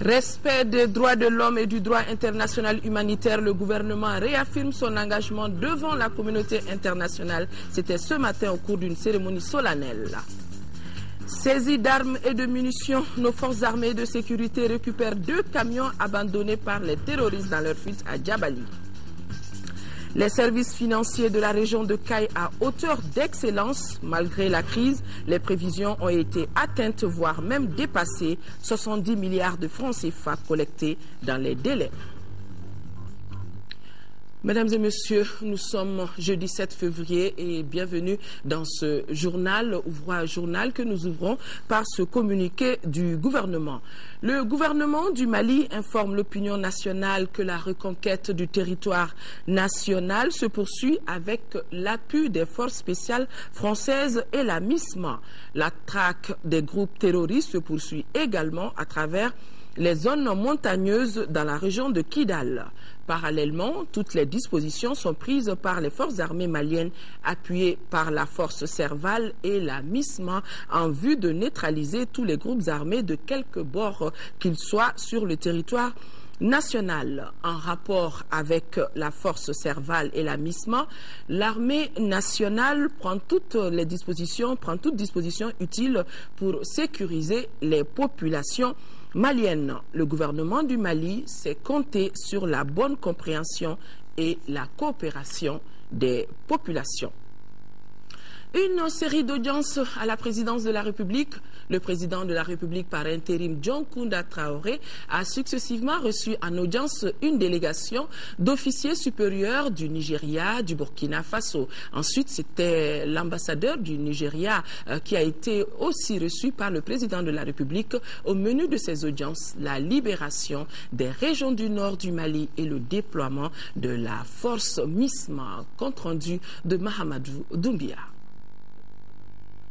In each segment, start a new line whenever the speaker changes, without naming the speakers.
Respect des droits de l'homme et du droit international humanitaire, le gouvernement réaffirme son engagement devant la communauté internationale. C'était ce matin au cours d'une cérémonie solennelle. Saisie d'armes et de munitions, nos forces armées de sécurité récupèrent 2 camions abandonnés par les terroristes dans leur fuite à Djabali. Les services financiers de la région de Caille à hauteur d'excellence. Malgré la crise, les prévisions ont été atteintes, voire même dépassées. 70 milliards de francs CFA collectés dans les délais. Mesdames et messieurs, nous sommes jeudi 7 février et bienvenue dans ce journal que nous ouvrons par ce communiqué du gouvernement. Le gouvernement du Mali informe l'opinion nationale que la reconquête du territoire national se poursuit avec l'appui des forces spéciales françaises et la MISMA. La traque des groupes terroristes se poursuit également à travers les zones montagneuses dans la région de Kidal. Parallèlement, toutes les dispositions sont prises par les forces armées maliennes appuyées par la force Serval et la MISMA en vue de neutraliser tous les groupes armés de quelque bord qu'ils soient sur le territoire national. En rapport avec la force Serval et la MISMA, l'armée nationale prend toutes dispositions utiles pour sécuriser les populations malienne. Le gouvernement du Mali s'est compté sur la bonne compréhension et la coopération des populations. Une série d'audiences à la présidence de la République. Le président de la République par intérim, John Kounda Traoré, a successivement reçu en audience une délégation d'officiers supérieurs du Nigeria, du Burkina Faso. Ensuite, c'était l'ambassadeur du Nigeria qui a été aussi reçu par le président de la République. Au menu de ces audiences, la libération des régions du nord du Mali et le déploiement de la force MISMA. Compte rendu de Mahamadou Doumbia.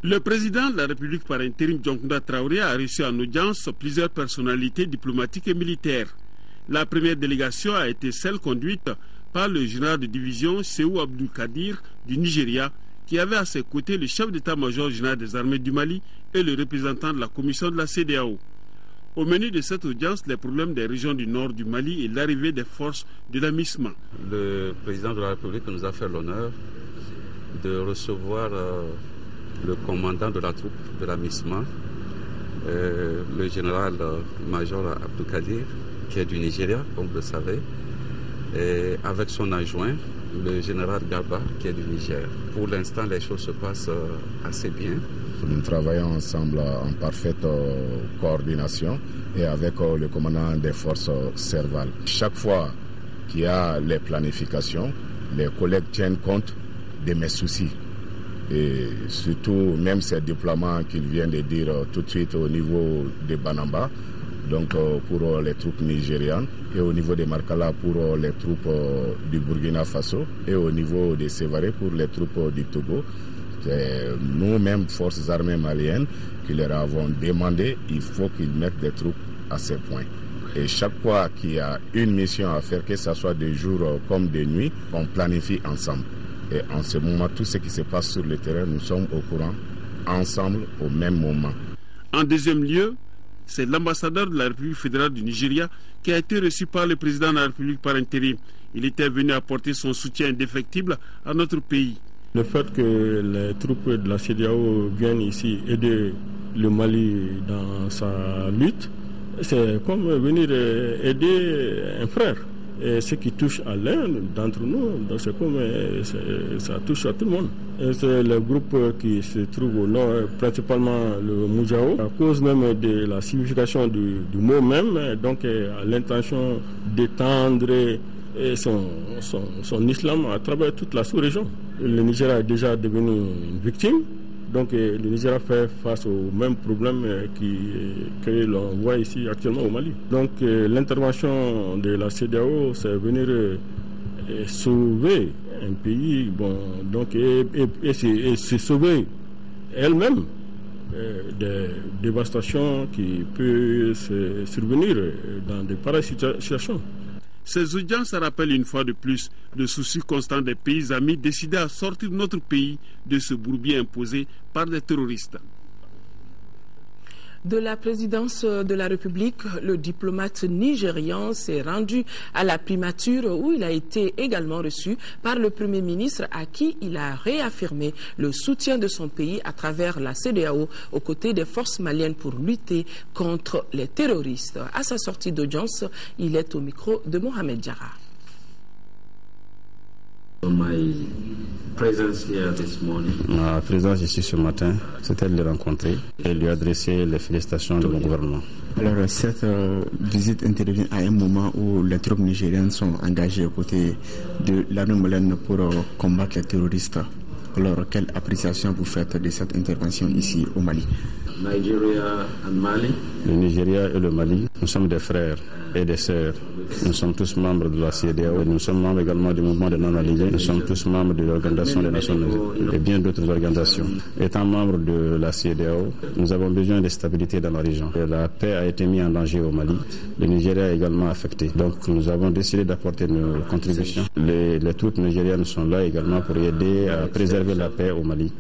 Le président de la République par intérim, John Kounda Traoré, a reçu en audience plusieurs personnalités diplomatiques et militaires. La première délégation a été celle conduite par le général de division Séhou Abdul Kadir du Nigeria, qui avait à ses côtés le chef d'état-major général des armées du Mali et le représentant de la commission de la CEDEAO. Au menu de cette audience, les problèmes des régions du nord du Mali et l'arrivée des forces de la MISMA.
Le président de la République nous a fait l'honneur de recevoir le commandant de la troupe de la MISMA, le général-major Abdou Kadir, qui est du Nigeria, comme vous le savez, et avec son adjoint, le général Garba, qui est du Niger. Pour l'instant, les choses se passent assez bien.
Nous travaillons ensemble en parfaite coordination et avec le commandant des forces Serval. Chaque fois qu'il y a les planifications, les collègues tiennent compte de mes soucis. Et surtout, même ces déploiements qu'il vient de dire tout de suite au niveau de Banamba, donc pour les troupes nigérianes, et au niveau de Markala pour les troupes du Burkina Faso, et au niveau de Sévaré pour les troupes du Togo. C'est nous-mêmes, forces armées maliennes, qui leur avons demandé, il faut qu'ils mettent des troupes à ces points. Et chaque fois qu'il y a une mission à faire, que ce soit de jour comme de nuit, on planifie ensemble. Et en ce moment, tout ce qui se passe sur le terrain, nous sommes au courant, ensemble, au même moment.
En deuxième lieu, c'est l'ambassadeur de la République fédérale du Nigeria qui a été reçu par le président de la République par intérim. Il était venu apporter son soutien indéfectible à notre pays.
Le fait que les troupes de la CEDEAO viennent ici aider le Mali dans sa lutte, c'est comme venir aider un frère. Et ce qui touche à l'un d'entre nous, c'est comme ça touche à tout le monde. Et c'est le groupe qui se trouve au nord, principalement le Moujao, à cause même de la signification du mot même, donc à l'intention d'étendre son islam à travers toute la sous-région. Le Nigeria est déjà devenu une victime. Donc le Nigeria fait face au même problème que l'on voit ici actuellement au Mali. Donc l'intervention de la CEDEAO, c'est venir sauver un pays, et se sauver elle-même des dévastations qui peuvent survenir dans de pareilles situations.
Ces audiences rappellent une fois de plus le souci constant des pays amis décidés à sortir notre pays de ce bourbier imposé par des terroristes.
De la présidence de la République, le diplomate nigérian s'est rendu à la primature où il a été également reçu par le Premier ministre à qui il a réaffirmé le soutien de son pays à travers la CEDEAO aux côtés des forces maliennes pour lutter contre les terroristes. À sa sortie d'audience, il est au micro de Mohamed Diarra.
Ma présence ici ce matin, c'était de le rencontrer et lui adresser les félicitations de mon gouvernement.
Alors cette visite intervient à un moment où les troupes nigériennes sont engagées aux côtés de l'armée malienne pour combattre les terroristes. Alors quelle appréciation vous faites de cette intervention ici au Mali?
Le Nigeria et le Mali, nous sommes des frères et des sœurs. Nous sommes tous membres de la CEDEAO. Nous sommes membres également du mouvement des non-alignés. Nous sommes tous membres de l'Organisation des Nations Unies et bien d'autres organisations. Étant membres de la CEDEAO, nous avons besoin de stabilité dans la région. La paix a été mise en danger au Mali. Le Nigeria est également affecté. Donc nous avons décidé d'apporter nos contributions. Les troupes nigériennes sont là également pour aider à préserver la paix au Mali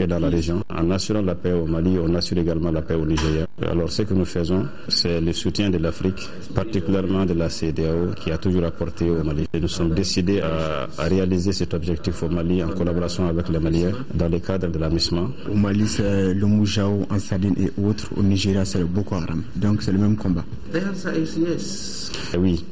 et dans la région. En assurant la paix au Mali, on assure également la paix au Nigeria. Alors ce que nous faisons, c'est le soutien de l'Afrique, particulièrement de la CEDEAO qui a toujours apporté au Mali. Et nous sommes décidés à réaliser cet objectif au Mali en collaboration avec les Maliens dans le cadre de la MISMA.
Au Mali, c'est le Moujao, Ansadine et autres. Au Nigeria, c'est le Boko Haram. Donc c'est le même combat.
Oui.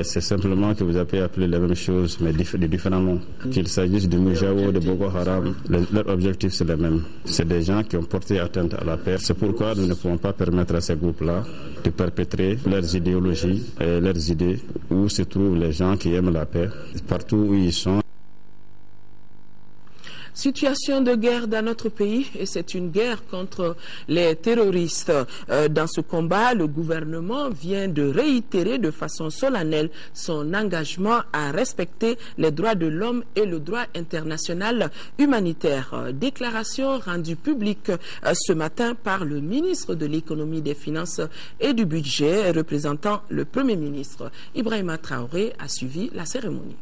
C'est simplement que vous avez appelé les mêmes choses, mais de différents noms. Qu'il s'agisse de Moujao, de Boko Haram, leur objectif c'est le même. C'est des gens qui ont porté atteinte à la paix. C'est pourquoi nous ne pouvons pas permettre à ces groupes-là de perpétrer leurs idéologies et leurs idées où se trouvent les gens qui aiment la paix, partout où ils sont.
Situation de guerre dans notre pays et c'est une guerre contre les terroristes. Dans ce combat, le gouvernement vient de réitérer de façon solennelle son engagement à respecter les droits de l'homme et le droit international humanitaire. Déclaration rendue publique ce matin par le ministre de l'Économie, des Finances et du Budget, représentant le Premier ministre. Ibrahima Traoré a suivi la cérémonie.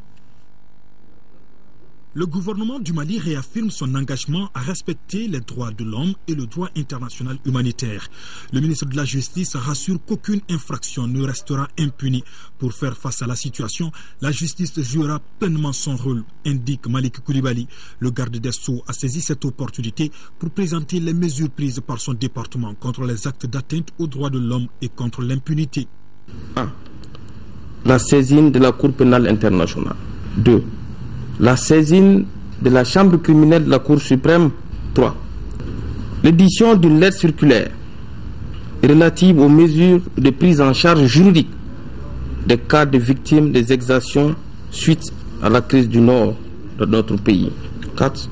Le gouvernement du Mali réaffirme son engagement à respecter les droits de l'homme et le droit international humanitaire. Le ministre de la Justice rassure qu'aucune infraction ne restera impunie. Pour faire face à la situation, la justice jouera pleinement son rôle, indique Malik Koulibaly. Le garde des Sceaux a saisi cette opportunité pour présenter les mesures prises par son département contre les actes d'atteinte aux droits de l'homme et contre l'impunité.
1. La saisine de la Cour pénale internationale. 2. La saisine de la Chambre criminelle de la Cour suprême. 3. L'édition d'une lettre circulaire relative aux mesures de prise en charge juridique des cas de victimes des exactions suite à la crise du nord de notre pays. 4.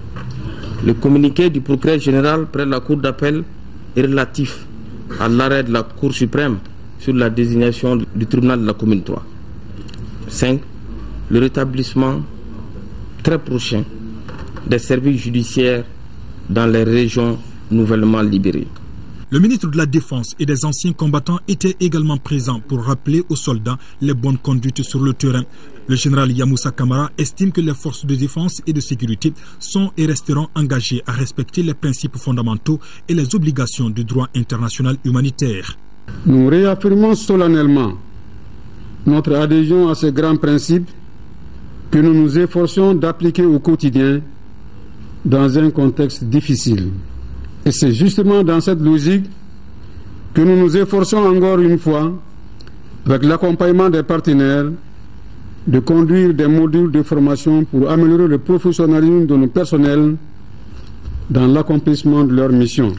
Le communiqué du procureur général près de la Cour d'appel est relatif à l'arrêt de la Cour suprême sur la désignation du tribunal de la commune 3. 5. Le rétablissement très prochain des services judiciaires dans les régions nouvellement libérées.
Le ministre de la Défense et des anciens combattants était également présent pour rappeler aux soldats les bonnes conduites sur le terrain. Le général Yamoussa Kamara estime que les forces de défense et de sécurité sont et resteront engagées à respecter les principes fondamentaux et les obligations du droit international humanitaire.
Nous réaffirmons solennellement notre adhésion à ces grands principes que nous nous efforçons d'appliquer au quotidien dans un contexte difficile. Et c'est justement dans cette logique que nous nous efforçons encore une fois, avec l'accompagnement des partenaires, de conduire des modules de formation pour améliorer le professionnalisme de nos personnels dans l'accomplissement de leur mission.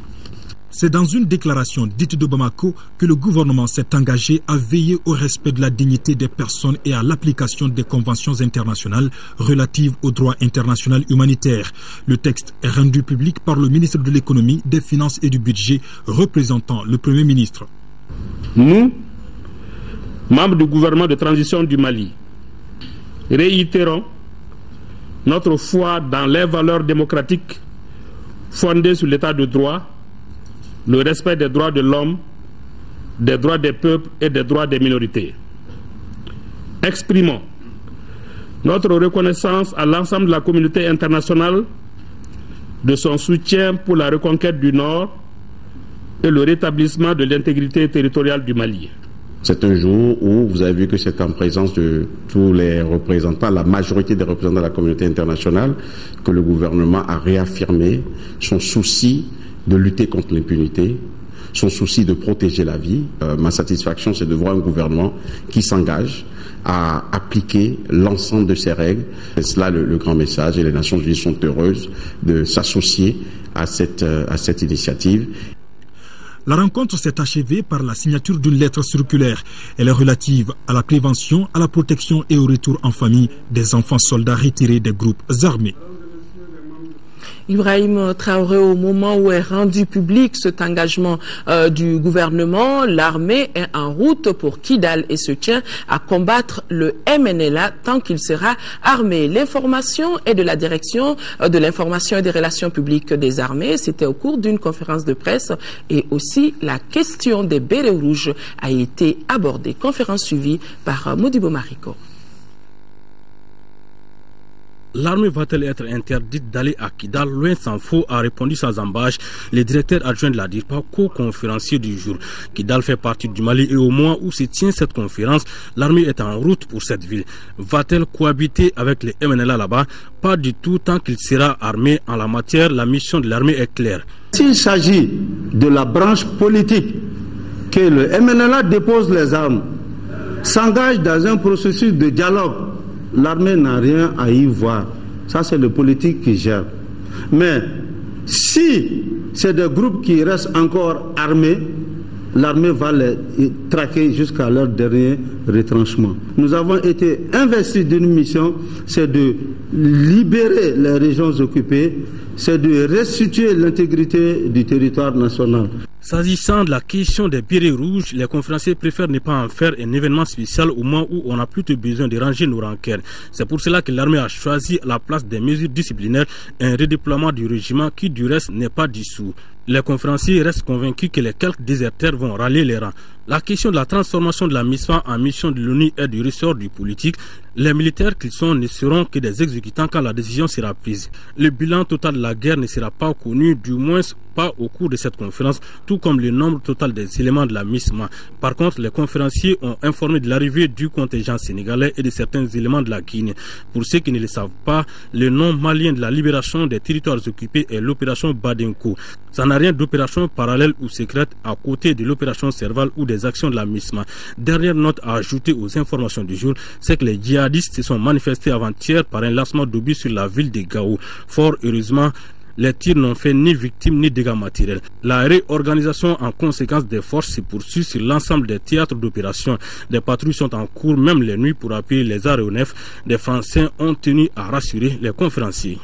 C'est dans une déclaration dite de Bamako que le gouvernement s'est engagé à veiller au respect de la dignité des personnes et à l'application des conventions internationales relatives au droit international humanitaire. Le texte est rendu public par le ministre de l'Économie, des Finances et du Budget, représentant le Premier ministre.
Nous, membres du gouvernement de transition du Mali, réitérons notre foi dans les valeurs démocratiques fondées sur l'état de droit, le respect des droits de l'homme, des droits des peuples et des droits des minorités.
Exprimons notre reconnaissance à l'ensemble de la communauté internationale de son soutien pour la reconquête du Nord et le rétablissement de l'intégrité territoriale du Mali.
C'est un jour où vous avez vu que c'est en présence de tous les représentants, la majorité des représentants de la communauté internationale, que le gouvernement a réaffirmé son souci de lutter contre l'impunité, son souci de protéger la vie. Ma satisfaction, c'est de voir un gouvernement qui s'engage à appliquer l'ensemble de ces règles. C'est cela le grand message, et les Nations Unies sont heureuses de s'associer à cette initiative.
La rencontre s'est achevée par la signature d'une lettre circulaire. Elle est relative à la prévention, à la protection et au retour en famille des enfants soldats retirés des groupes armés.
Ibrahim Traoré, au moment où est rendu public cet engagement du gouvernement, l'armée est en route pour Kidal et se tient à combattre le MNLA tant qu'il sera armé. L'information est de la direction de l'information et des relations publiques des armées. C'était au cours d'une conférence de presse, et aussi la question des bérets rouges a été abordée. Conférence suivie par Modibo Mariko.
L'armée va-t-elle être interdite d'aller à Kidal? Loin s'en faut, a répondu sans embâche le directeur adjoint de la DIRPA, co-conférencier du jour. Kidal fait partie du Mali, et au moment où se tient cette conférence, l'armée est en route pour cette ville. Va-t-elle cohabiter avec les MNLA là-bas? Pas du tout, tant qu'il sera armé. En la matière, la mission de l'armée est claire.
S'il s'agit de la branche politique, que le MNLA dépose les armes, s'engage dans un processus de dialogue, l'armée n'a rien à y voir. Ça, c'est le politique qui gère. Mais si c'est des groupes qui restent encore armés, l'armée va les traquer jusqu'à leur dernier retranchement. Nous avons été investis d'une mission, c'est de libérer les régions occupées, c'est de restituer l'intégrité du territoire national.
S'agissant de la question des bérets rouges, les conférenciers préfèrent ne pas en faire un événement spécial au moment où on a plutôt besoin de ranger nos rancœurs. C'est pour cela que l'armée a choisi à la place des mesures disciplinaires un redéploiement du régiment qui du reste n'est pas dissous. Les conférenciers restent convaincus que les quelques déserteurs vont rallier les rangs. La question de la transformation de la MISFA en mission de l'ONU est du ressort du politique. Les militaires qu'ils sont ne seront que des exécutants quand la décision sera prise. Le bilan total de la guerre ne sera pas connu, du moins pas au cours de cette conférence, tout comme le nombre total des éléments de la MISMA. Par contre, les conférenciers ont informé de l'arrivée du contingent sénégalais et de certains éléments de la Guinée. Pour ceux qui ne le savent pas, le nom malien de la libération des territoires occupés est l'opération Badenko. Ça n'a rien d'opération parallèle ou secrète à côté de l'opération Serval ou des actions de la MISMA. Dernière note à ajouter aux informations du jour, c'est que les djihadistes se sont manifestés avant-hier par un lancement d'obus sur la ville de Gao. Fort heureusement, les tirs n'ont fait ni victimes ni dégâts matériels. La réorganisation en conséquence des forces se poursuit sur l'ensemble des théâtres d'opération. Des patrouilles sont en cours même les nuits pour appuyer les aéronefs. Des Français ont tenu à rassurer les conférenciers.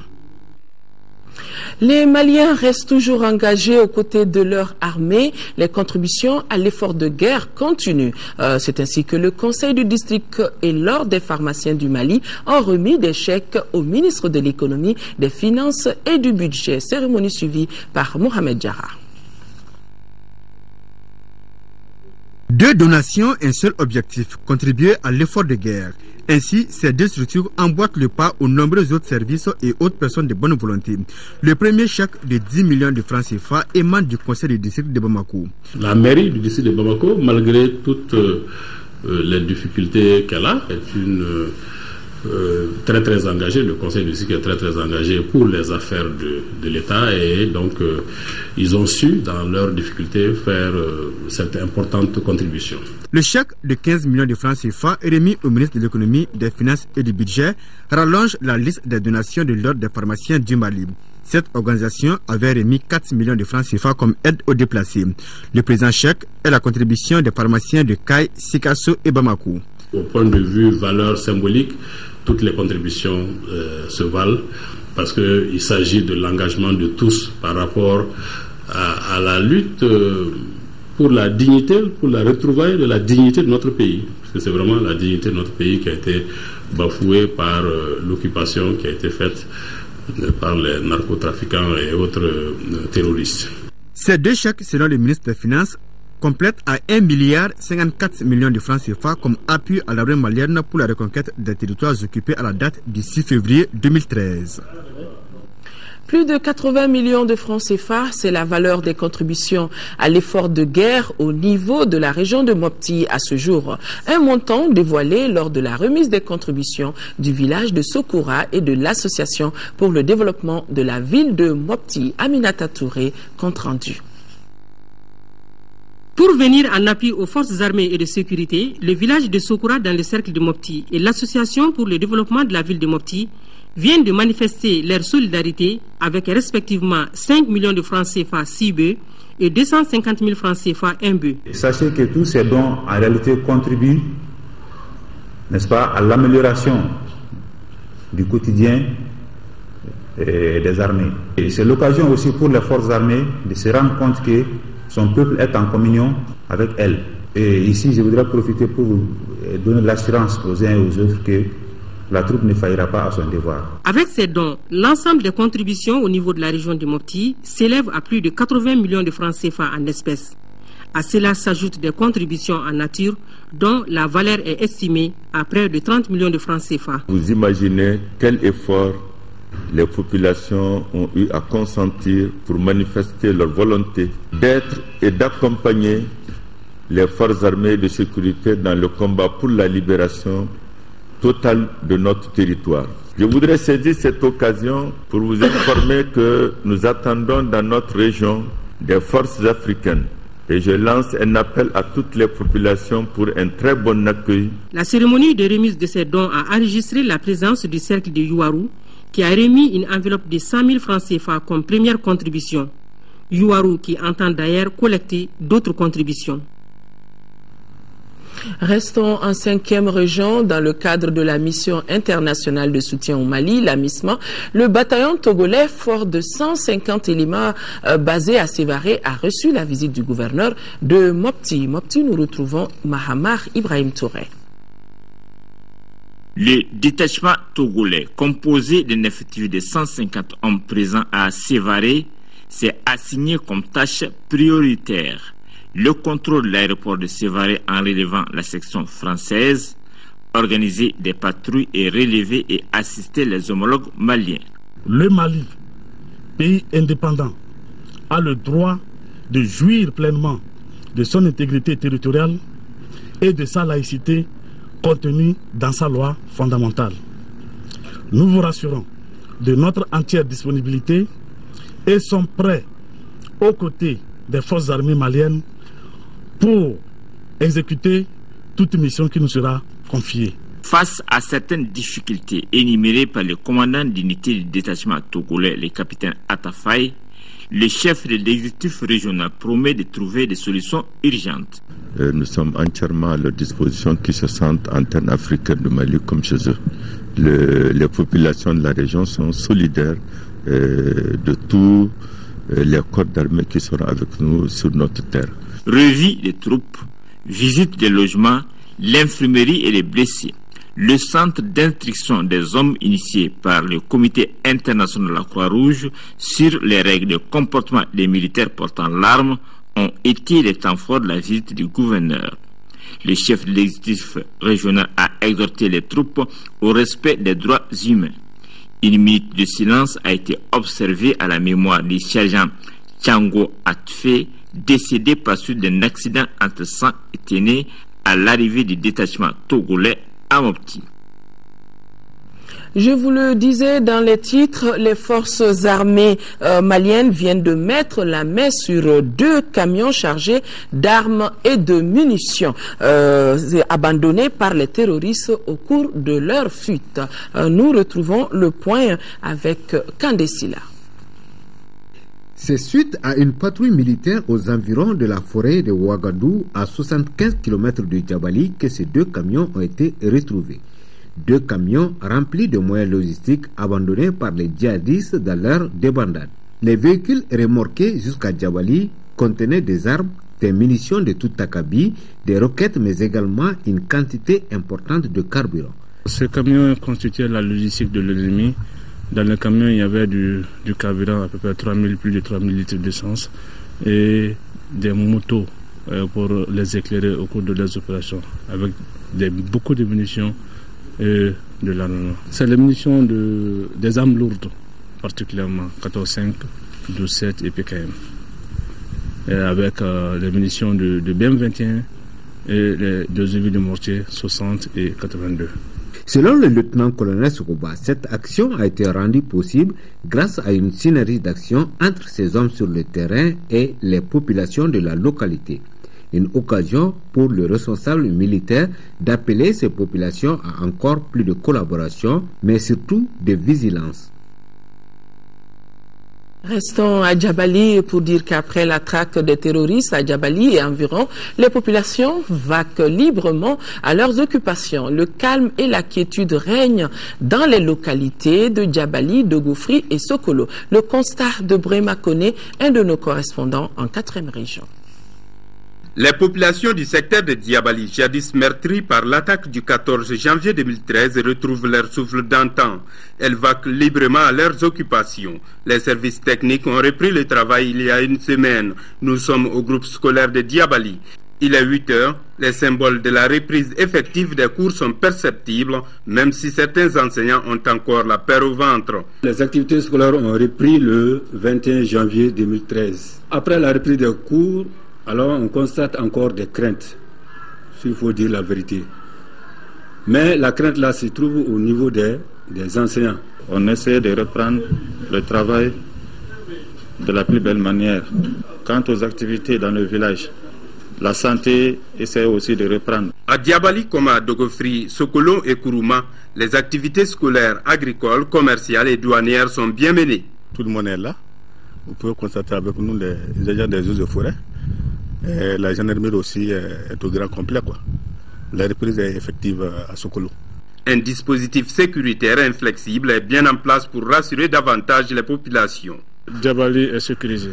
Les Maliens restent toujours engagés aux côtés de leur armée. Les contributions à l'effort de guerre continuent. C'est ainsi que le Conseil du district et l'Ordre des pharmaciens du Mali ont remis des chèques au ministre de l'économie, des finances et du budget. Cérémonie suivie par Mohamed Diarra.
2 donations, un seul objectif, contribuer à l'effort de guerre. Ainsi, ces 2 structures emboîtent le pas aux nombreux autres services et autres personnes de bonne volonté. Le premier chèque de 10 millions de francs CFA émane du conseil du district de Bamako.
La mairie du district de Bamako, malgré toutes les difficultés qu'elle a, est une très engagée. Le conseil du district est très engagé pour les affaires de l'État, et donc ils ont su, dans leurs difficultés, faire cette importante contribution.
Le chèque de 15 millions de francs CFA remis au ministre de l'économie, des finances et du budget rallonge la liste des donations de l'Ordre des pharmaciens du Mali. Cette organisation avait remis 4 millions de francs CFA comme aide aux déplacés. Le présent chèque est la contribution des pharmaciens de Kay, Sikasso et Bamako.
Au point de vue valeur symbolique, toutes les contributions se valent, parce qu'il s'agit de l'engagement de tous par rapport à la lutte pour la dignité, pour la retrouvaille de la dignité de notre pays. Parce que c'est vraiment la dignité de notre pays qui a été bafouée par l'occupation qui a été faite par les narcotrafiquants et autres terroristes.
Ces 2 chèques, selon le ministre des Finances, complète à 1,54 milliard de francs CFA comme appui à l'armée malienne pour la reconquête des territoires occupés à la date du 6 février 2013.
Plus de 80 millions de francs CFA, c'est la valeur des contributions à l'effort de guerre au niveau de la région de Mopti à ce jour. Un montant dévoilé lors de la remise des contributions du village de Sokoura et de l'association pour le développement de la ville de Mopti. Aminata Touré, compte rendu.
Pour venir en appui aux forces armées et de sécurité, le village de Sokoura dans le cercle de Mopti et l'association pour le développement de la ville de Mopti viennent de manifester leur solidarité avec respectivement 5 millions de francs CFA 6 bœufs et 250 000 francs CFA 1 bœuf.
Sachez que tous ces dons en réalité contribuent, n'est-ce pas, à l'amélioration du quotidien des armées. Et c'est l'occasion aussi pour les forces armées de se rendre compte que son peuple est en communion avec elles. Et ici, je voudrais profiter pour vous donner l'assurance aux uns et aux autres que la troupe ne faillira pas à son devoir.
Avec ces dons, l'ensemble des contributions au niveau de la région de Mopti s'élève à plus de 80 millions de francs CFA en espèces. À cela s'ajoutent des contributions en nature dont la valeur est estimée à près de 30 millions de francs CFA.
Vous imaginez quel effort les populations ont eu à consentir pour manifester leur volonté d'être et d'accompagner les forces armées de sécurité dans le combat pour la libération totale de notre territoire. Je voudrais saisir cette occasion pour vous informer que nous attendons dans notre région des forces africaines et je lance un appel à toutes les populations pour un très bon accueil.
La cérémonie de remise de ces dons a enregistré la présence du cercle de Youarou qui a remis une enveloppe de 100 000 francs CFA comme première contribution. Youarou qui entend d'ailleurs collecter d'autres contributions.
Restons en 5e région dans le cadre de la mission internationale de soutien au Mali, la MISMA. Le bataillon togolais, fort de 150 éléments basé à Sévaré, a reçu la visite du gouverneur de Mopti. Mopti, nous retrouvons Mahamar Ibrahim Touré.
Le détachement togolais, composé d'un effectif de 150 hommes présents à Sévaré, s'est assigné comme tâche prioritaire le contrôle de l'aéroport de Sévaré en relevant la section française, organiser des patrouilles et relever et assister les homologues maliens.
Le Mali, pays indépendant, a le droit de jouir pleinement de son intégrité territoriale et de sa laïcité contenue dans sa loi fondamentale. Nous vous rassurons de notre entière disponibilité et sommes prêts aux côtés des forces armées maliennes pour exécuter toute mission qui nous sera confiée.
Face à certaines difficultés énumérées par le commandant d'unité du détachement togolais, le capitaine Atafai, le chef de l'exécutif régional promet de trouver des solutions urgentes.
Nous sommes entièrement à leur disposition, qui se sentent antennes africaines du Mali comme chez eux. Les populations de la région sont solidaires de tous les corps d'armée qui seront avec nous sur notre terre.
Revue des troupes, visite des logements, l'infirmerie et les blessés. Le centre d'instruction des hommes initié par le comité international de la Croix-Rouge sur les règles de comportement des militaires portant l'arme ont été les temps forts de la visite du gouverneur. Le chef de l'exécutif régional a exhorté les troupes au respect des droits humains. Une minute de silence a été observée à la mémoire du sergent Tchango Atfe, décédé par suite d'un accident entre sang et Téné à l'arrivée du détachement togolais à Mopti.
Je vous le disais dans les titres, les forces armées maliennes viennent de mettre la main sur 2 camions chargés d'armes et de munitions abandonnés par les terroristes au cours de leur fuite. Nous retrouvons le point avec Kandesila.
C'est suite à une patrouille militaire aux environs de la forêt de Ouagadou, à 75 km de Djabali, que ces 2 camions ont été retrouvés. 2 camions remplis de moyens logistiques abandonnés par les djihadistes dans leur débandade. Les véhicules remorqués jusqu'à Djabali contenaient des armes, des munitions de tout acabit, des roquettes, mais également une quantité importante de carburant.
Ce camion constituait la logistique de l'ennemi. Dans le camion, il y avait du carburant, à peu près plus de 3000 litres d'essence et des motos pour les éclairer au cours de leurs opérations avec beaucoup de munitions et de l'armement. C'est les munitions des armes lourdes, particulièrement 14,5, 12,7 et PKM. Et avec les munitions de BM21 et les 2 obus de mortier 60 et 82.
Selon le lieutenant-colonel Soukouba, cette action a été rendue possible grâce à une synergie d'action entre ces hommes sur le terrain et les populations de la localité. Une occasion pour le responsable militaire d'appeler ces populations à encore plus de collaboration, mais surtout de vigilance.
Restons à Djabali pour dire qu'après la traque des terroristes à Djabali et environ, les populations vaquent librement à leurs occupations. Le calme et la quiétude règnent dans les localités de Djabali, de Gouffri et Sokolo. Le constat de Brema Koné, un de nos correspondants en 4e région.
Les populations du secteur de Djabali, jadis meurtries par l'attaque du 14 janvier 2013, retrouvent leur souffle d'antan. Elles vaquent librement à leurs occupations. Les services techniques ont repris le travail il y a une semaine. Nous sommes au groupe scolaire de Djabali. Il est 8 heures. Les symboles de la reprise effective des cours sont perceptibles, même si certains enseignants ont encore la peur au ventre.
Les activités scolaires ont repris le 21 janvier 2013. Après la reprise des cours, alors on constate encore des craintes, s'il faut dire la vérité. Mais la crainte là se trouve au niveau des enseignants.
On essaie de reprendre le travail de la plus belle manière. Quant aux activités dans le village, la santé essaie aussi de reprendre.
À Djabali comme à Dogofri, Sokolo et Kourouma, les activités scolaires, agricoles, commerciales et douanières sont bien menées.
Tout le monde est là. Vous pouvez constater avec nous les agents des eaux et forêts. Et la gendarmerie aussi est au grand complet, quoi. La reprise est effective à Sokolo.
Un dispositif sécuritaire inflexible est bien en place pour rassurer davantage les populations.
Djabali est sécurisé.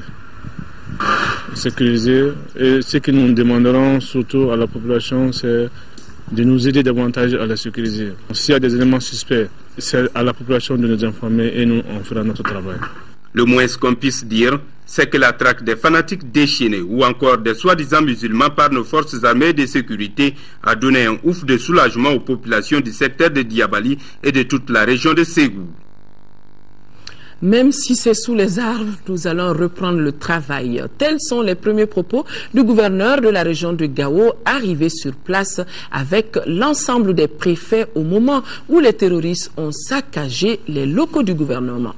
Et ce que nous demanderons surtout à la population, c'est de nous aider davantage à la sécuriser. S'il y a des éléments suspects, c'est à la population de nous informer et nous, on fera notre travail.
Le moins qu'on puisse dire, c'est que la traque des fanatiques déchaînés ou encore des soi-disant musulmans par nos forces armées de sécurité a donné un ouf de soulagement aux populations du secteur de Djabali et de toute la région de Ségou.
Même si c'est sous les arbres, nous allons reprendre le travail. Tels sont les premiers propos du gouverneur de la région de Gao, arrivé sur place avec l'ensemble des préfets au moment où les terroristes ont saccagé les locaux du gouvernorat.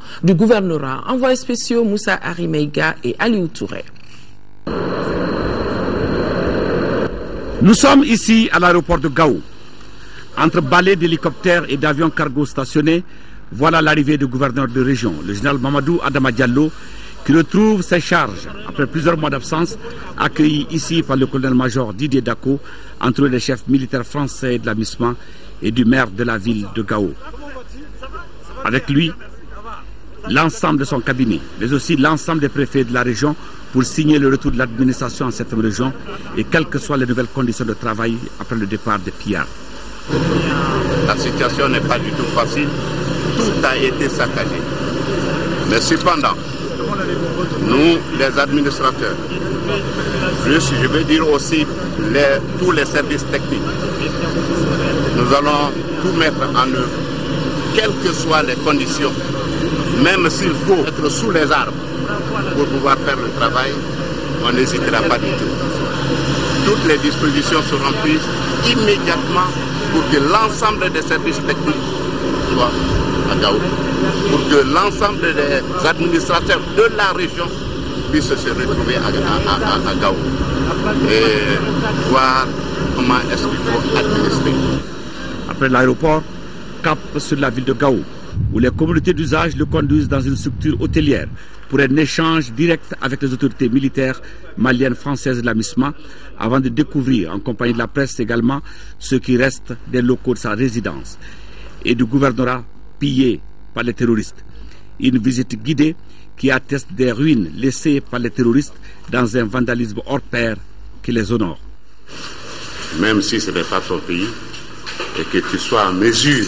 Envoyés spéciaux Moussa Arimeiga et Aliou Touré.
Nous sommes ici à l'aéroport de Gao. Entre balais d'hélicoptères et d'avions cargo stationnés, voilà l'arrivée du gouverneur de région, le général Mamadou Adama Diallo, qui retrouve ses charges après plusieurs mois d'absence, accueilli ici par le colonel-major Didier Dako, entre les chefs militaires français de la MISMA et du maire de la ville de Gao. Avec lui, l'ensemble de son cabinet, mais aussi l'ensemble des préfets de la région pour signer le retour de l'administration en cette région et quelles que soient les nouvelles conditions de travail après le départ des pillards.
La situation n'est pas du tout facile. Tout a été saccagé. Mais cependant, nous, les administrateurs, plus je veux dire aussi tous les services techniques, nous allons tout mettre en œuvre, quelles que soient les conditions, même s'il faut être sous les arbres pour pouvoir faire le travail, on n'hésitera pas du tout. Toutes les dispositions seront prises immédiatement pour que l'ensemble des services techniques soient à Gao, pour que l'ensemble des administrateurs de la région puissent se retrouver à Gao et voir comment est-ce qu'il faut administrer.
Après l'aéroport, cap sur la ville de Gao, où les communautés d'usage le conduisent dans une structure hôtelière pour un échange direct avec les autorités militaires maliennes, françaises de la MISMA, avant de découvrir, en compagnie de la presse également, ce qui reste des locaux de sa résidence et du gouvernorat pillé par les terroristes. Une visite guidée qui atteste des ruines laissées par les terroristes dans un vandalisme hors pair qui les honore.
Même si ce n'est pas ton pays, et que tu sois en mesure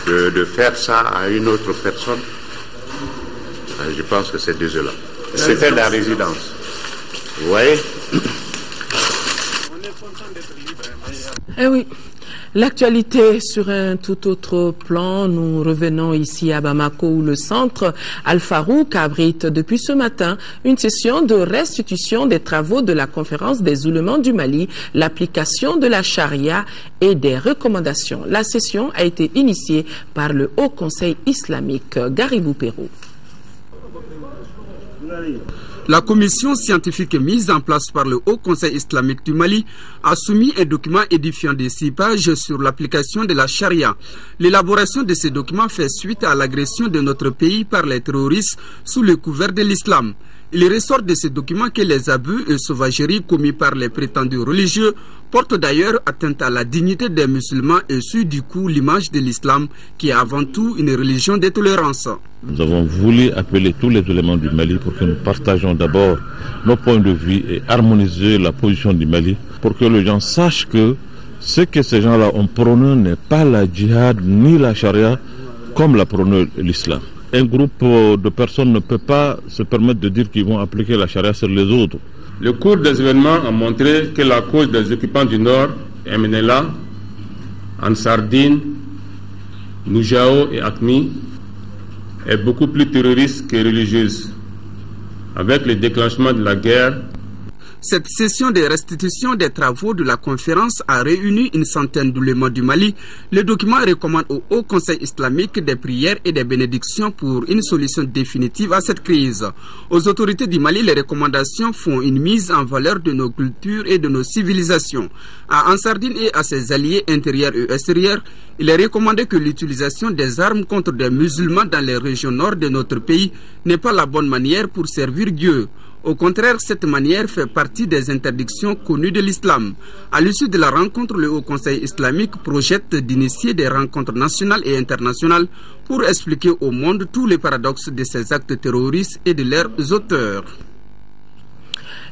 de faire ça à une autre personne, je pense que c'est désolant. C'était la résidence. Vous voyez?
Eh oui. L'actualité sur un tout autre plan, nous revenons ici à Bamako où le centre Al-Farouk abrite depuis ce matin une session de restitution des travaux de la conférence des oulémas du Mali, l'application de la charia et des recommandations. La session a été initiée par le Haut Conseil islamique. Garibou Pérou.
La commission scientifique mise en place par le Haut Conseil islamique du Mali a soumis un document édifiant de 6 pages sur l'application de la charia. L'élaboration de ce document fait suite à l'agression de notre pays par les terroristes sous le couvert de l'islam. Il ressort de ce document que les abus et sauvageries commis par les prétendus religieux portent d'ailleurs atteinte à la dignité des musulmans et suivent du coup l'image de l'islam qui est avant tout une religion de tolérance.
Nous avons voulu appeler tous les éléments du Mali pour que nous partagions d'abord nos points de vue et harmoniser la position du Mali pour que les gens sachent que ce que ces gens-là ont prôné n'est pas la djihad ni la charia comme l'a prôné l'islam. Un groupe de personnes ne peut pas se permettre de dire qu'ils vont appliquer la charia sur les autres.
Le cours des événements a montré que la cause des occupants du Nord, MNLA, Ansardine, Noujao et Akmi, est beaucoup plus terroriste que religieuse. Avec le déclenchement de la guerre,
cette session de restitution des travaux de la conférence a réuni une centaine d'oulémas du Mali. Le document recommande au Haut Conseil islamique des prières et des bénédictions pour une solution définitive à cette crise. Aux autorités du Mali, les recommandations font une mise en valeur de nos cultures et de nos civilisations. À Ansardine et à ses alliés intérieurs et extérieurs, il est recommandé que l'utilisation des armes contre des musulmans dans les régions nord de notre pays n'est pas la bonne manière pour servir Dieu. Au contraire, cette manière fait partie des interdictions connues de l'islam. À l'issue de la rencontre, le Haut Conseil islamique projette d'initier des rencontres nationales et internationales pour expliquer au monde tous les paradoxes de ces actes terroristes et de leurs auteurs.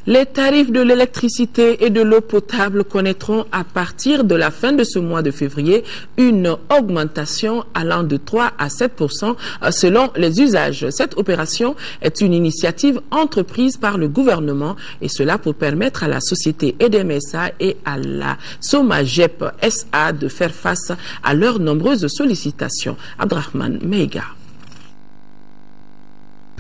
Les tarifs de l'électricité et de l'eau potable connaîtront à partir de la fin de ce mois de février une augmentation allant de 3 à 7% selon les usages. Cette opération est une initiative entreprise par le gouvernement et cela pour permettre à la société EDM SA et à la Somagep SA de faire face à leurs nombreuses sollicitations. Abdrahman Meiga.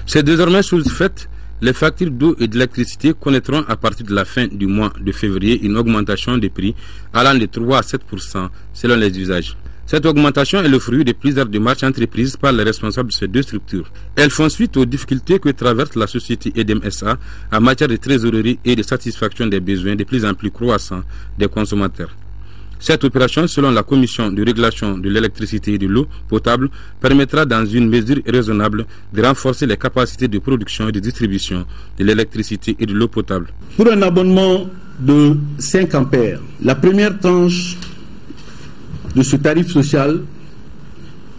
C'est désormais chose faite. Les factures d'eau et d'électricité connaîtront à partir de la fin du mois de février une augmentation des prix allant de 3 à 7% selon les usages. Cette augmentation est le fruit de plusieurs démarches entreprises par les responsables de ces deux structures. Elles font suite aux difficultés que traverse la société EDM SA en matière de trésorerie et de satisfaction des besoins de plus en plus croissants des consommateurs. Cette opération, selon la Commission de régulation de l'électricité et de l'eau potable, permettra dans une mesure raisonnable de renforcer les capacités de production et de distribution de l'électricité et de l'eau potable.
Pour un abonnement de 5 ampères, la première tranche de ce tarif social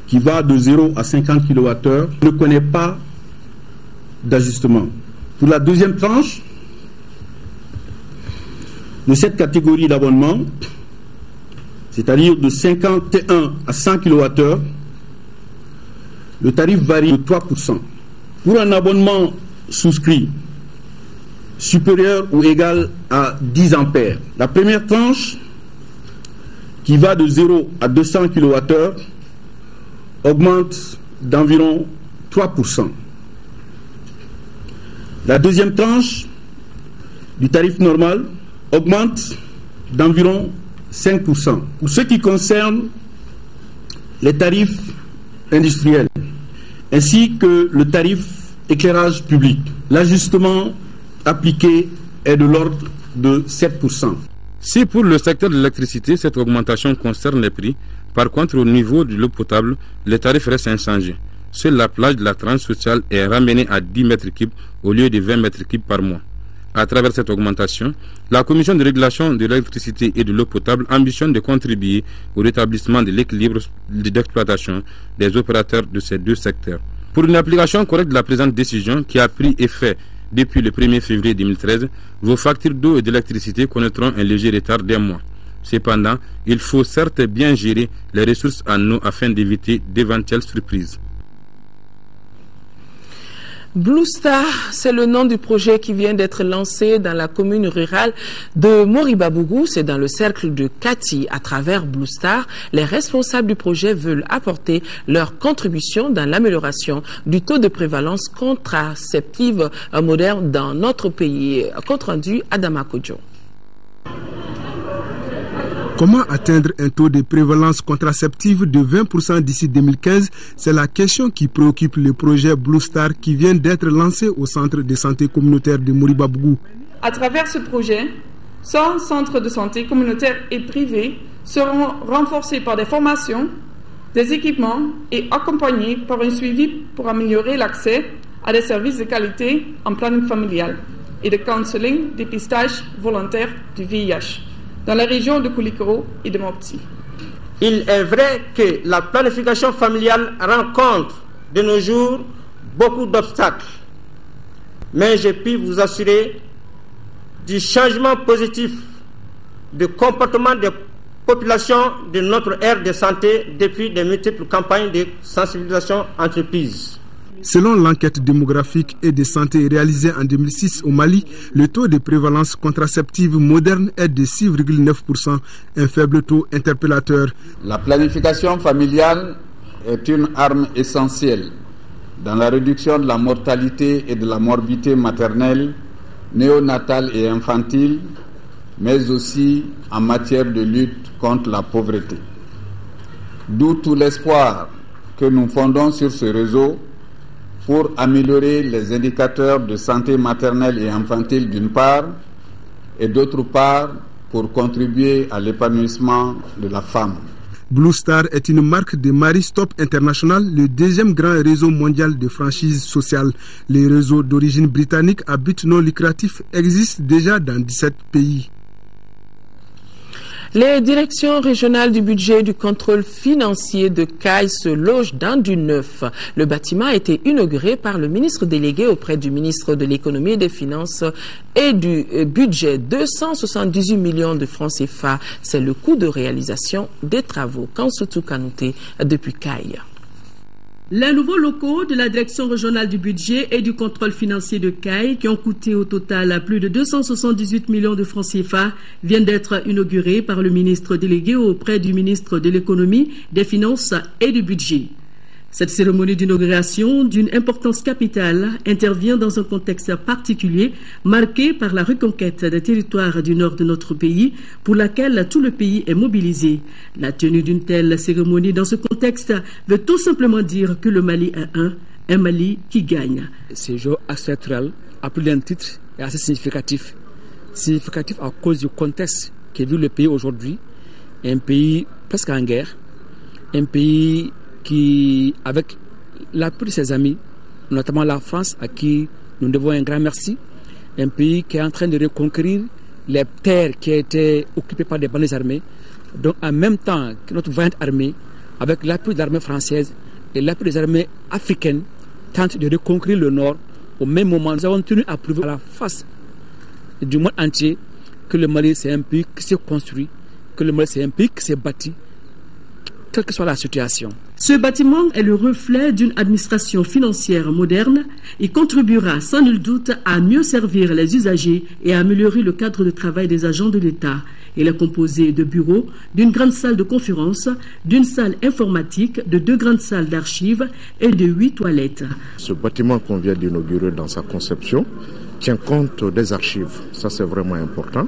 qui va de 0 à 50 kWh ne connaît pas d'ajustement. Pour la deuxième tranche de cette catégorie d'abonnement, c'est-à-dire de 51 à 100 kWh, le tarif varie de 3%. Pour un abonnement souscrit supérieur ou égal à 10 ampères, la première tranche, qui va de 0 à 200 kWh, augmente d'environ 3%. La deuxième tranche du tarif normal augmente d'environ 5%. Pour ce qui concerne les tarifs industriels, ainsi que le tarif éclairage public, l'ajustement appliqué est de l'ordre de 7%.
Si pour le secteur de l'électricité, cette augmentation concerne les prix, par contre au niveau de l'eau potable, les tarifs restent inchangés. Seule la plage de la tranche sociale est ramenée à 10 mètres cubes au lieu de 20 mètres cubes par mois. À travers cette augmentation, la Commission de régulation de l'électricité et de l'eau potable ambitionne de contribuer au rétablissement de l'équilibre d'exploitation des opérateurs de ces deux secteurs. Pour une application correcte de la présente décision qui a pris effet depuis le 1er février 2013, vos factures d'eau et d'électricité connaîtront un léger retard d'un mois. Cependant, il faut certes bien gérer les ressources en eau afin d'éviter d'éventuelles surprises.
Blue Star, c'est le nom du projet qui vient d'être lancé dans la commune rurale de Moribabougou. C'est dans le cercle de Kati. À travers Blue Star, les responsables du projet veulent apporter leur contribution dans l'amélioration du taux de prévalence contraceptive moderne dans notre pays. Compte rendu Adama Kodjo.
Comment atteindre un taux de prévalence contraceptive de 20% d'ici 2015? C'est la question qui préoccupe le projet Blue Star qui vient d'être lancé au centre de santé communautaire de Moribabougou.
À travers ce projet, 100 centres de santé communautaires et privés seront renforcés par des formations, des équipements et accompagnés par un suivi pour améliorer l'accès à des services de qualité en planning familial et de counseling, dépistage volontaire du VIH. Dans la région de Koulikoro et de Mopti.
Il est vrai que la planification familiale rencontre de nos jours beaucoup d'obstacles. Mais je puis vous assurer du changement positif de comportement des populations de notre aire de santé depuis de multiples campagnes de sensibilisation entreprises.
Selon l'enquête démographique et de santé réalisée en 2006 au Mali, le taux de prévalence contraceptive moderne est de 6,9%, un faible taux interpellateur.
La planification familiale est une arme essentielle dans la réduction de la mortalité et de la morbidité maternelle, néonatale et infantile, mais aussi en matière de lutte contre la pauvreté. D'où tout l'espoir que nous fondons sur ce réseau pour améliorer les indicateurs de santé maternelle et infantile d'une part, et d'autre part pour contribuer à l'épanouissement de la femme.
Blue Star est une marque de Marie Stop International, le deuxième grand réseau mondial de franchise sociale. Les réseaux d'origine britannique à but non lucratif existent déjà dans 17 pays.
Les directions régionales du budget et du contrôle financier de CAI se logent dans du neuf. Le bâtiment a été inauguré par le ministre délégué auprès du ministre de l'économie et des finances et du budget. 278 millions de francs CFA. C'est le coût de réalisation des travaux. Kansutu Kanouté depuis CAI.
Les nouveaux locaux de la direction régionale du budget et du contrôle financier de CAI, qui ont coûté au total plus de 278 millions de francs CFA, viennent d'être inaugurés par le ministre délégué auprès du ministre de l'économie, des finances et du budget. Cette cérémonie d'inauguration, d'une importance capitale, intervient dans un contexte particulier marqué par la reconquête des territoires du nord de notre pays, pour laquelle tout le pays est mobilisé. La tenue d'une telle cérémonie dans ce contexte veut tout simplement dire que le Mali est un Mali qui gagne.
Ce jour accentuel, à plus d'un titre, est assez significatif. Significatif à cause du contexte que vit le pays aujourd'hui, un pays presque en guerre, un pays qui, avec l'appui de ses amis, notamment la France, à qui nous devons un grand merci, un pays qui est en train de reconquérir les terres qui étaient occupées par des bandes armées. Donc, en même temps que notre vaillante armée, avec l'appui de l'armée française et l'appui des armées africaines, tente de reconquérir le Nord, au même moment, nous avons tenu à prouver à la face du monde entier que le Mali, c'est un pays qui s'est construit, que le Mali, c'est un pays qui s'est bâti, quelle que soit la situation.
Ce bâtiment est le reflet d'une administration financière moderne. Il contribuera sans nul doute à mieux servir les usagers et à améliorer le cadre de travail des agents de l'État. Il est composé de bureaux, d'une grande salle de conférence, d'une salle informatique, de 2 grandes salles d'archives et de 8 toilettes.
Ce bâtiment qu'on vient d'inaugurer dans sa conception tient compte des archives. Ça, c'est vraiment important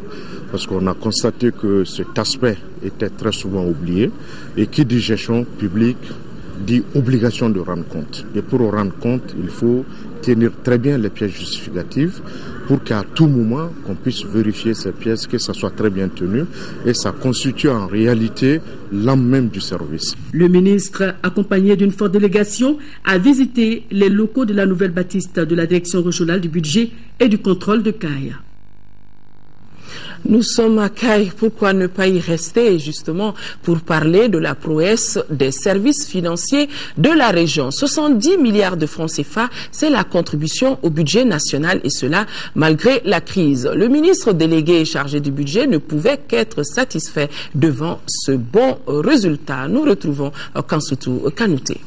parce qu'on a constaté que cet aspect était très souvent oublié et qui dit gestion publique dit obligation de rendre compte. Et pour rendre compte, il faut tenir très bien les pièces justificatives pour qu'à tout moment, qu'on puisse vérifier ces pièces, que ça soit très bien tenu et ça constitue en réalité l'âme même du service.
Le ministre, accompagné d'une forte délégation, a visité les locaux de la nouvelle bâtisse de la direction régionale du budget et du contrôle de CAI.
Nous sommes à CAI, pourquoi ne pas y rester justement pour parler de la prouesse des services financiers de la région. 70 milliards de francs CFA, c'est la contribution au budget national et cela malgré la crise. Le ministre délégué chargé du budget ne pouvait qu'être satisfait devant ce bon résultat. Nous retrouvons Kansutu Kanouté.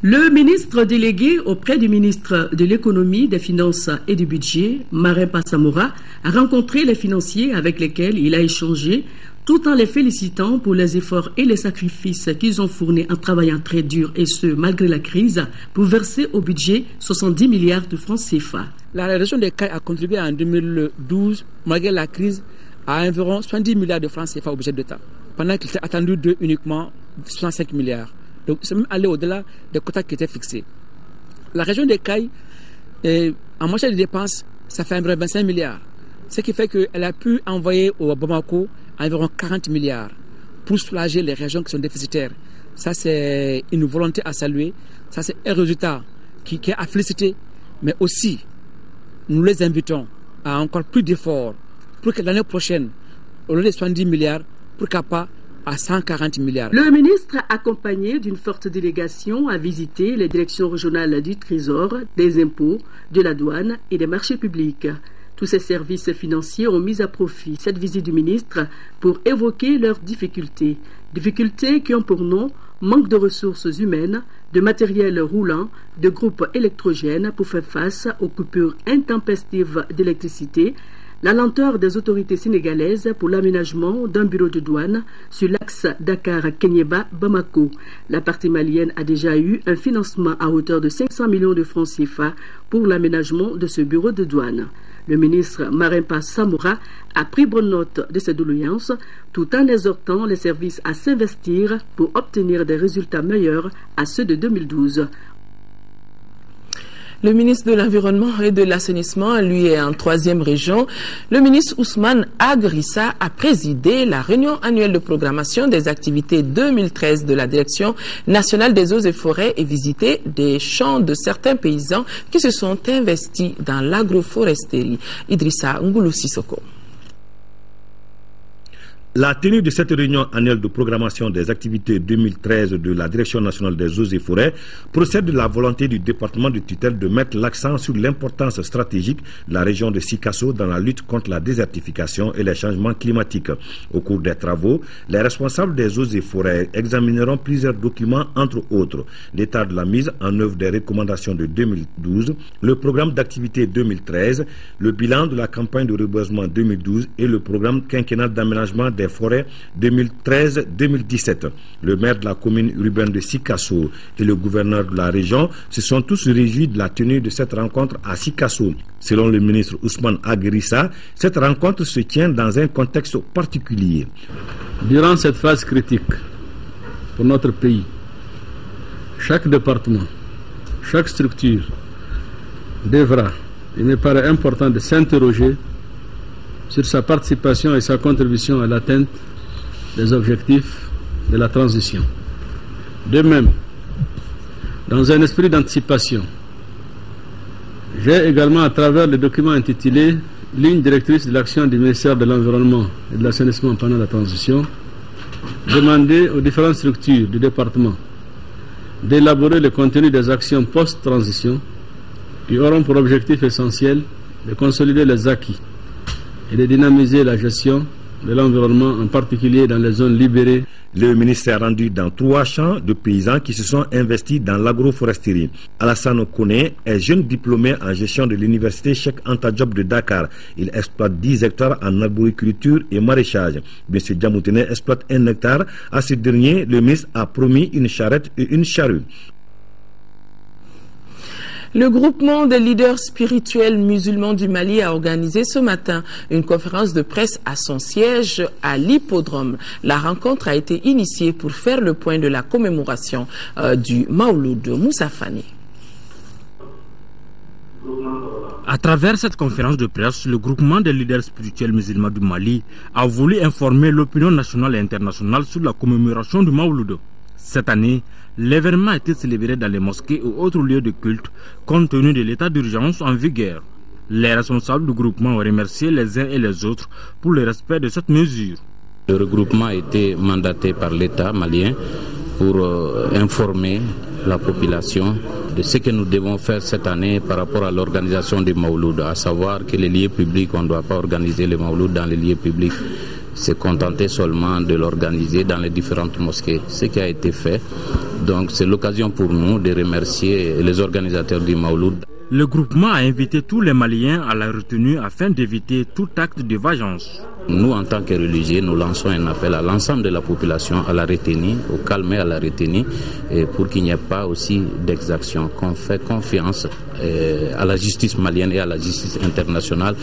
Le ministre délégué auprès du ministre de l'économie, des finances et du budget, Marin Passamoura, a rencontré les financiers avec lesquels il a échangé, tout en les félicitant pour les efforts et les sacrifices qu'ils ont fournis en travaillant très dur, et ce, malgré la crise, pour verser au budget 70 milliards de francs CFA.
La région des Cailles a contribué en 2012, malgré la crise, à environ 70 milliards de francs CFA au budget d'État, pendant qu'il était attendu de uniquement 65 milliards. Donc, c'est même allé au-delà des quotas qui étaient fixés. La région des Cailles, en matière de dépenses, ça fait environ 25 milliards. Ce qui fait qu'elle a pu envoyer au Bamako environ 40 milliards pour soulager les régions qui sont déficitaires. Ça, c'est une volonté à saluer. Ça, c'est un résultat qui est à féliciter. Mais aussi, nous les invitons à encore plus d'efforts pour que l'année prochaine, au lieu de 70 milliards, pourquoi pas à 140 milliards.
Le ministre, accompagné d'une forte délégation, a visité les directions régionales du Trésor, des impôts, de la douane et des marchés publics. Tous ces services financiers ont mis à profit cette visite du ministre pour évoquer leurs difficultés. Difficultés qui ont pour nom manque de ressources humaines, de matériel roulant, de groupes électrogènes pour faire face aux coupures intempestives d'électricité, la lenteur des autorités sénégalaises pour l'aménagement d'un bureau de douane sur l'axe Dakar-Kenyeba-Bamako. La partie malienne a déjà eu un financement à hauteur de 500 millions de francs CFA pour l'aménagement de ce bureau de douane. Le ministre Marin Passamoura a pris bonne note de ces doléances tout en exhortant les services à s'investir pour obtenir des résultats meilleurs à ceux de 2012. Le ministre de l'Environnement et de l'Assainissement, lui, est en troisième région. Le ministre Ousmane Agrissa a présidé la réunion annuelle de programmation des activités 2013 de la Direction nationale des eaux et forêts et visité des champs de certains paysans qui se sont investis dans l'agroforesterie. Idrissa Ngoulou Sissoko.
La tenue de cette réunion annuelle de programmation des activités 2013 de la Direction nationale des eaux et forêts procède de la volonté du département de tutelle de mettre l'accent sur l'importance stratégique de la région de Sikasso dans la lutte contre la désertification et les changements climatiques. Au cours des travaux, les responsables des eaux et forêts examineront plusieurs documents, entre autres l'état de la mise en œuvre des recommandations de 2012, le programme d'activité 2013, le bilan de la campagne de reboisement 2012 et le programme quinquennal d'aménagement des forêts 2013-2017. Le maire de la commune urbaine de Sikasso et le gouverneur de la région se sont tous réjouis de la tenue de cette rencontre à Sikasso. Selon le ministre Ousmane Agrissa, cette rencontre se tient dans un contexte particulier.
Durant cette phase critique pour notre pays, chaque département, chaque structure devra, il me paraît important de s'interroger sur sa participation et sa contribution à l'atteinte des objectifs de la transition. De même, dans un esprit d'anticipation, j'ai également, à travers le document intitulé « Ligne directrice de l'action du ministère de l'Environnement et de l'Assainissement pendant la transition », demandé aux différentes structures du département d'élaborer le contenu des actions post-transition qui auront pour objectif essentiel de consolider les acquis et de dynamiser la gestion de l'environnement, en particulier dans les zones libérées.
Le ministère a rendu dans 3 champs de paysans qui se sont investis dans l'agroforesterie. Alassane Kone est jeune diplômé en gestion de l'université Cheikh Anta Diop de Dakar. Il exploite 10 hectares en arboriculture et maraîchage. M. Djamoutene exploite 1 hectare. À ce dernier, le ministre a promis une charrette et une charrue.
Le groupement des leaders spirituels musulmans du Mali a organisé ce matin une conférence de presse à son siège à l'hippodrome. La rencontre a été initiée pour faire le point de la commémoration du Maouloud Moussa Fani.
À travers cette conférence de presse, le groupement des leaders spirituels musulmans du Mali a voulu informer l'opinion nationale et internationale sur la commémoration du Maouloud. Cette année, l'événement a été célébré dans les mosquées et autres lieux de culte compte tenu de l'état d'urgence en vigueur. Les responsables du groupement ont remercié les uns et les autres pour le respect de cette mesure.
Le regroupement a été mandaté par l'État malien pour informer la population de ce que nous devons faire cette année par rapport à l'organisation du Maouloud, à savoir que les lieux publics, on ne doit pas organiser le Maouloud dans les lieux publics, s'est contenté seulement de l'organiser dans les différentes mosquées, ce qui a été fait. Donc c'est l'occasion pour nous de remercier les organisateurs du Mawlud.
Le groupement a invité tous les Maliens à la retenue afin d'éviter tout acte de vengeance.
Nous, en tant que religieux, nous lançons un appel à l'ensemble de la population à la retenue, au calme et à la retenue, et pour qu'il n'y ait pas aussi d'exaction, qu'on fait confiance à la justice malienne et à la justice internationale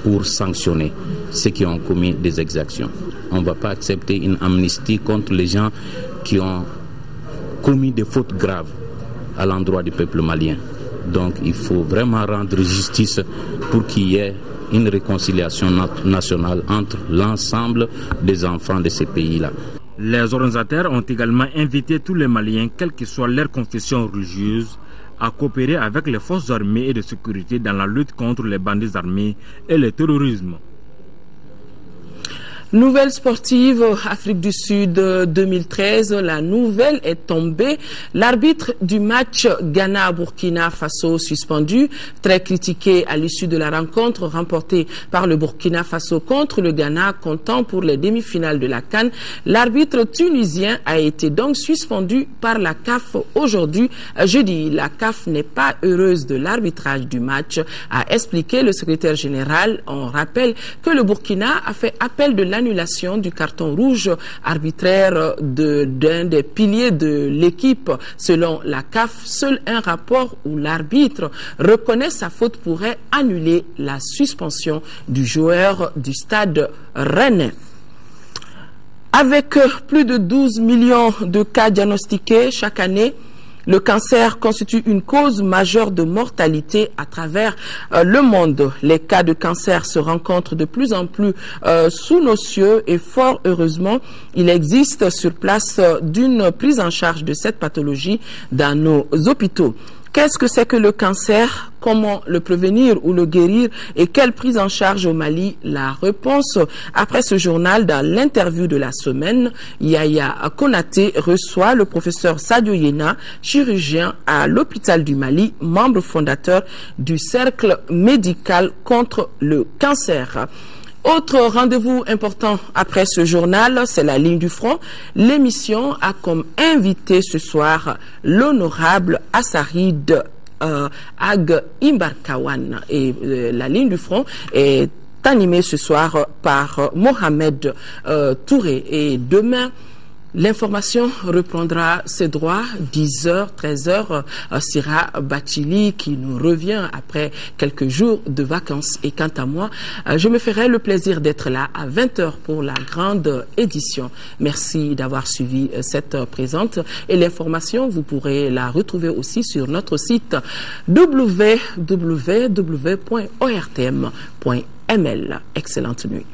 pour sanctionner ceux qui ont commis des exactions. On ne va pas accepter une amnistie contre les gens qui ont commis des fautes graves à l'endroit du peuple malien. Donc il faut vraiment rendre justice pour qu'il y ait une réconciliation nationale entre l'ensemble des enfants de ces pays-là.
Les organisateurs ont également invité tous les Maliens, quelle que soit leur confession religieuse, à coopérer avec les forces armées et de sécurité dans la lutte contre les bandits armés et le terrorisme.
Nouvelle sportive, Afrique du Sud 2013, la nouvelle est tombée. L'arbitre du match Ghana-Burkina Faso suspendu, très critiqué à l'issue de la rencontre remportée par le Burkina Faso contre le Ghana, comptant pour les demi-finales de la CAN. L'arbitre tunisien a été donc suspendu par la CAF aujourd'hui, jeudi. La CAF n'est pas heureuse de l'arbitrage du match, a expliqué le secrétaire général. On rappelle que le Burkina a fait appel de l'annulation du carton rouge arbitraire d'un des piliers de l'équipe. Selon la CAF, seul un rapport où l'arbitre reconnaît sa faute pourrait annuler la suspension du joueur du stade rennais. Avec plus de 12 millions de cas diagnostiqués chaque année, le cancer constitue une cause majeure de mortalité à travers le monde. Les cas de cancer se rencontrent de plus en plus sous nos cieux et fort heureusement, il existe sur place d'une prise en charge de cette pathologie dans nos hôpitaux. Qu'est-ce que c'est que le cancer? Comment le prévenir ou le guérir? Et quelle prise en charge au Mali? La réponse après ce journal dans l'interview de la semaine. Yaya Konaté reçoit le professeur Sadio Yena, chirurgien à l'hôpital du Mali, membre fondateur du cercle médical contre le cancer. Autre rendez-vous important après ce journal, c'est la ligne du front. L'émission a comme invité ce soir l'honorable Assarid Ag Imbarkawan. Et la ligne du front est animée ce soir par Mohamed Touré. Et demain, l'information reprendra ses droits, 10h, 13h, Sira Bachili qui nous revient après quelques jours de vacances. Et quant à moi, je me ferai le plaisir d'être là à 20h pour la grande édition. Merci d'avoir suivi cette présente. Et l'information, vous pourrez la retrouver aussi sur notre site www.ortm.ml. Excellente nuit.